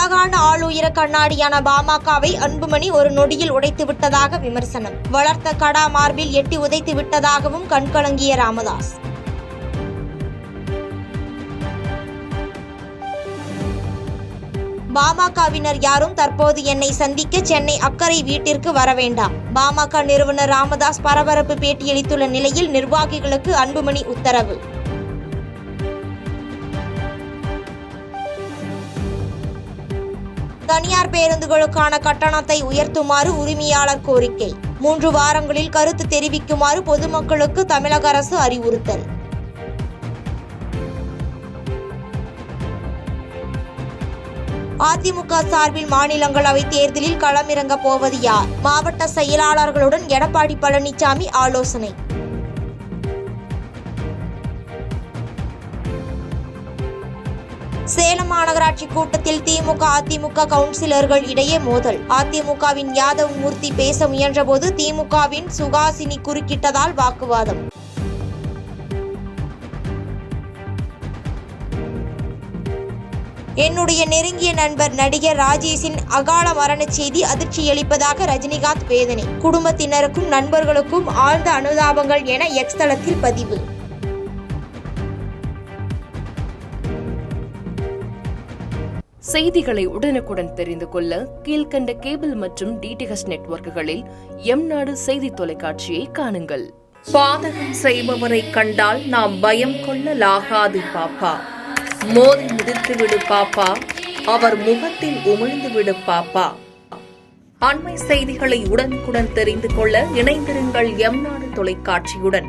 மாகாண ஆளுயர கண்ணாடியான பாமகவை அன்புமணி ஒரு நொடியில் உடைத்து விட்டதாக விமர்சனம். வளர்த்த கடா மார்பில் எட்டி உதைத்து விட்டதாகவும் கண்கலங்கிய ராமதாஸ். பாமகவினர் யாரும் தற்போது என்னை சந்திக்க சென்னை அக்கரை வீட்டிற்கு வர வேண்டாம். பாமக நிறுவனர் ராமதாஸ் பரபரப்பு பேட்டியளித்துள்ள நிலையில் நிர்வாகிகளுக்கு அன்புமணி உத்தரவு. தனியார் பேருந்துகளுக்கான கட்டணத்தை உயர்த்துமாறு உரிமையாளர் கோரிக்கை. 3 வாரங்களில் கருத்து தெரிவிக்குமாறு பொதுமக்களுக்கு தமிழக அரசு அறிவுறுத்தல். அதிமுக சார்பில் மாநிலங்களவை தேர்தலில் களமிறங்க போவது யார்? மாவட்ட செயலாளர்களுடன் எடப்பாடி பழனிசாமி ஆலோசனை. சேலம் மாநகராட்சி கூட்டத்தில் திமுக அதிமுக கவுன்சிலர்கள் இடையே மோதல். அதிமுகவின் யாதவ் மூர்த்தி பேச முயன்றபோது திமுகவின் சுகாசினி குறுக்கிட்டதால் வாக்குவாதம். என்னுடைய நெருங்கிய நண்பர் நடிகர் ராஜேஷின் அகால மரண செய்தி அதிர்ச்சியளிப்பதாக ரஜினிகாந்த் வேதனை. குடும்பத்தினருக்கும் நண்பர்களுக்கும் ஆழ்ந்த அனுதாபங்கள் என எக்ஸ் தளத்தில் பதிவு. செய்திகளை உடனுக்குடன் தெரிந்து கொள்ள கீழ்கண்ட கேபிள் மற்றும் டிடிஎச் நெட்வொர்க்குகளில் எம்நாடு செய்தி தொலைக்காட்சியை காணுங்கள். பாதகம் செய்பவரை கண்டால் நாம் பயம் கொள்ளலாகாது பாப்பா. மோதி மிதித்து விடு பாப்பா, அவர் முகத்தில் உமிழ்ந்து விடு பாப்பா. அண்மை செய்திகளை உடனுக்குடன் தெரிந்து கொள்ள இணைந்திருங்கள் எம்நாடு தொலைக்காட்சியுடன்.